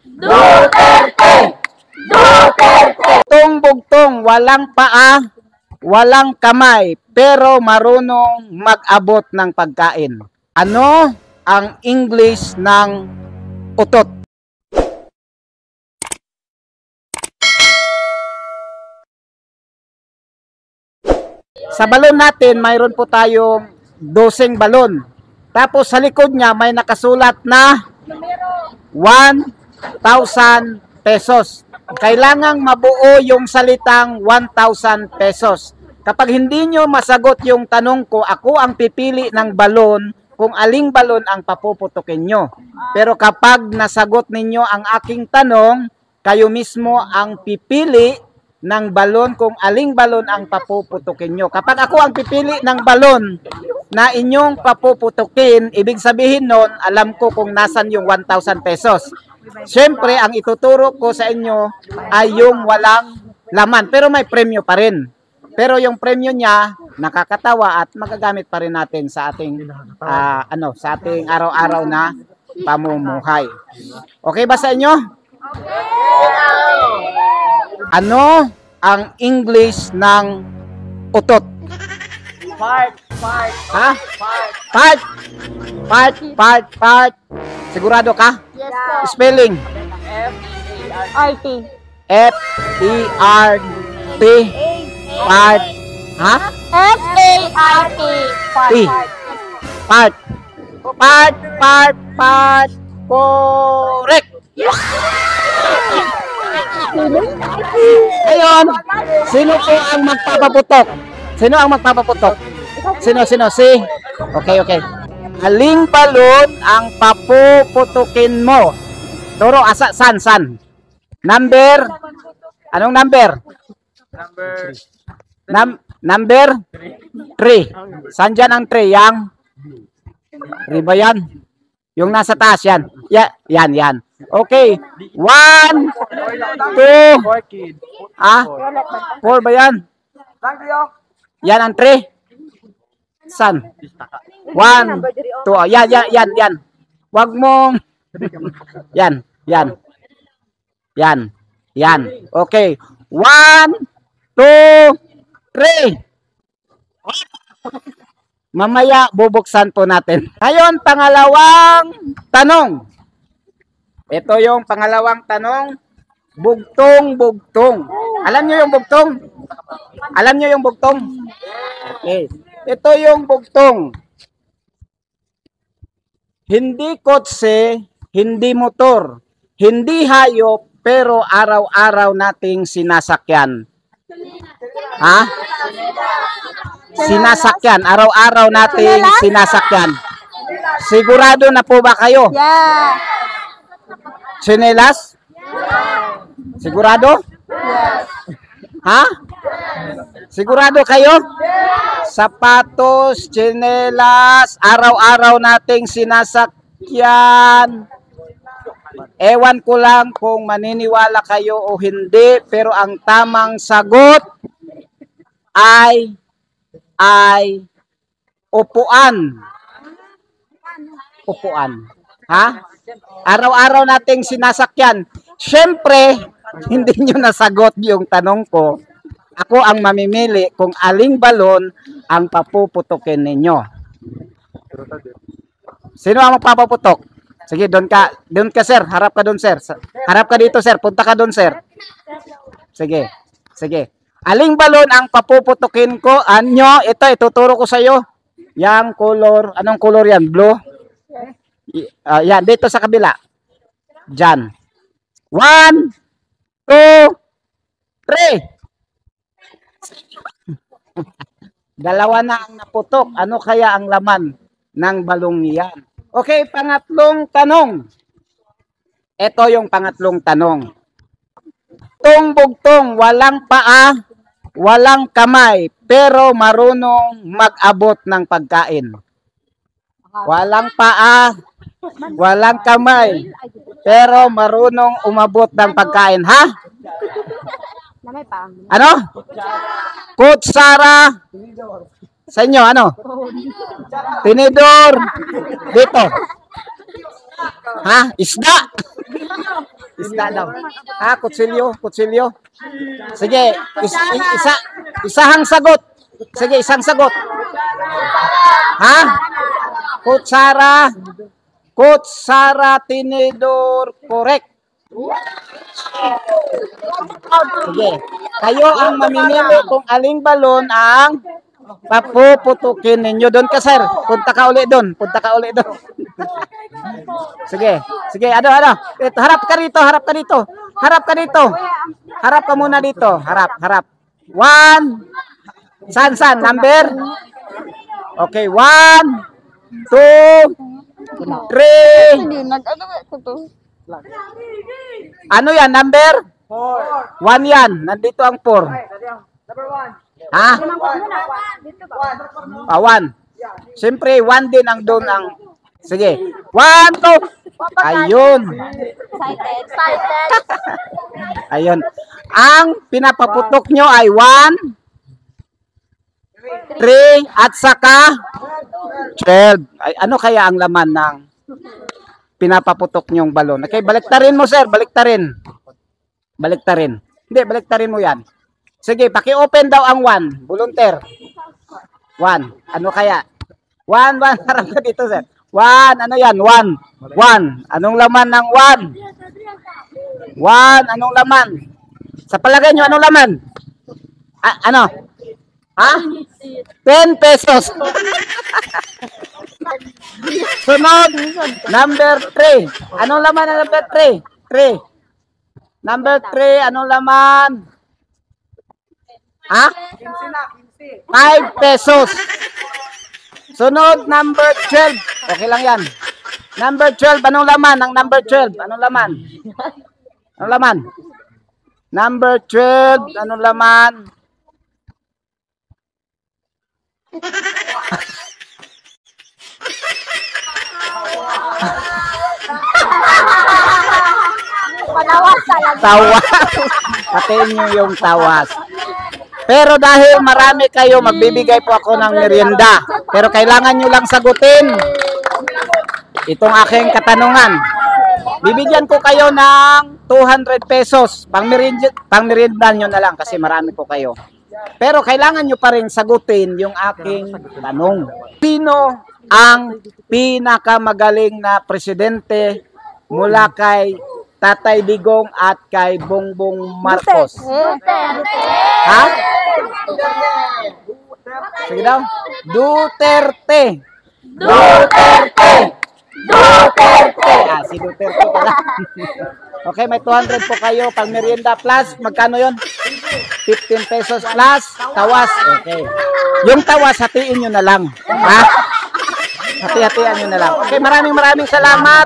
Duterte! Duterte! Bugtong-bugtong, walang paa, walang kamay, pero marunong mag-abot ng pagkain. Ano ang English ng utot? Sa balon natin, mayroon po tayong 12 balon. Tapos sa likod niya may nakasulat na 1,000 pesos. Kailangang mabuo yung salitang 1,000 pesos. Kapag hindi nyo masagot yung tanong ko, ako ang pipili ng balon kung aling balon ang papuputukin nyo. Pero kapag nasagot ninyo ang aking tanong, kayo mismo ang pipili ng balon kung aling balon ang papuputukin nyo. Kapag ako ang pipili ng balon na inyong papuputukin, ibig sabihin nun, alam ko kung nasan yung 1,000 pesos. Siyempre, ang ituturo ko sa inyo ay yung walang laman, pero may premyo pa rin. Pero yung premyo niya, nakakatawa at magagamit pa rin natin sa ating, sa ating araw-araw na pamumuhay. Okay ba sa inyo? Ano ang English ng utot? Part. Ha? Part. Sigurado ka? Yes po. Spelling. RT. F-E-R-T. Part. Ha? F-A-R-T. Part. Part. Correct. Ngayon, sino po ang magpapaputok? Sino ang magpapaputok? Sino? Si? Okay. Aling balon ang papuputukin mo? Turo, san? Number? Anong number? Number 3. Saan dyan ang 3? Yang? Riba yan? Yung nasa taas yan? Yan. Okay. 1, 2. 4 ba yan? Yan ang 3. San? 1, 2. Yan. Wag mong. Yan. Okay. 1, 2, 3. Mamaya bubuksan po natin. Ngayon, pangalawang tanong. Ito yung pangalawang tanong. Bugtong. Alam nyo yung bugtong? Okay. Ito yung bugtong. Hindi kotse, hindi motor, hindi hayop, pero araw-araw nating sinasakyan. Ha? Sinasakyan. Araw-araw nating sinasakyan. Sigurado na po ba kayo? Yeah. Tsinelas? Sigurado? Yes. Ha? Sigurado kayo? Sapatos, tsinelas, araw-araw nating sinasakyan. Ewan ko lang kung maniniwala kayo o hindi, pero ang tamang sagot ay upuan. Ha? Araw-araw nating sinasakyan. Siyempre, hindi nyo nasagot yung tanong ko. Ako ang mamimili kung aling balon ang papuputukin ninyo. Sino ang magpapaputok? Sige, doon ka sir. Harap ka doon sir. Harap ka dito sir. Punta ka doon sir. Sige. Aling balon ang papuputukin ko? Anyo, ito ituturo ko sa iyo. Yang color, anong color yan? Blue? Yan, dito sa kabila. Diyan. 1, 2, 3. Dalawa na ang naputok. Ano kaya ang laman ng balong yan? Okay, pangatlong tanong. Ito yung pangatlong tanong. Bugtong, walang paa, walang kamay, pero marunong mag-abot ng pagkain. Walang paa, walang kamay, pero marunong umabot ng pagkain. Ha? Ano? Kutsara. Sa inyo, ano? Tinidor. Dito. Ha? Isda. Isda daw. Kutsilyo, kutsilyo. Sige, isahang sagot. Sige, isang sagot. Ha? Kutsara. Kutsara, tinidor, correct. Sige. Kayo ang mamimili kung aling balon ang papuputukin ninyo. Doon ka, sir. Punta ka uli doon. Punta ka uli doon. Sige. Sige, ano. Ito, harap ka dito, harap ka dito. Harap ka dito. Harap ka muna dito. Harap. 1. San? Number? Okay, 1, 2, 3. Ano yan? Number? 1 yan. Nandito ang 4. Number 1. Ha? 1. Siyempre, 1 din ang doon ang... Sige. 1, 2. Ayun. Excited. Ayun. Ang pinapaputok nyo ay 1, 3, at saka 12. Ay, ano kaya ang laman ng pinapaputok nyong balon? Okay, baliktarin mo, sir. Baliktarin. Hindi, baliktarin mo yan. Sige, paki-open daw ang 1. Volunteer. 1. Ano kaya? 1. Harap ka dito, sir. 1. Ano yan? 1. Anong laman ng 1? 1. Anong laman? Sa palagay nyo, anong laman? Ano? Ha? 10 pesos. Sunod. Number 3. Anong laman ng number 3? 3. Number 3, anong laman? Ha? 5 pesos. Sunod, number 12. Okay lang yan. Number 12, anong laman ng number 12? Anong laman? Anong laman? Number 12, anong laman? Panawas talaga. Tawas. Patiin nyo yung tawas. Pero dahil marami kayo, magbibigay po ako ng merienda. Pero kailangan nyo lang sagutin itong aking katanungan. Bibigyan ko kayo ng 200 pesos. Pang-merienda nyo na lang kasi marami po kayo. Pero kailangan nyo pa rin sagutin yung aking tanong. Sino ang pinakamagaling na presidente mula kay Tatay Digong at kay Bongbong Marcos? Ha? Sige daw. Duterte. Si Duterte pala. Okay, may 200 po kayo pang merienda plus. Magkano yon? 15 pesos plus tawas. Okay. Yung tawas, hatiin nyo na lang. Ha? Hati-hatian nyo na lang. Okay, maraming salamat.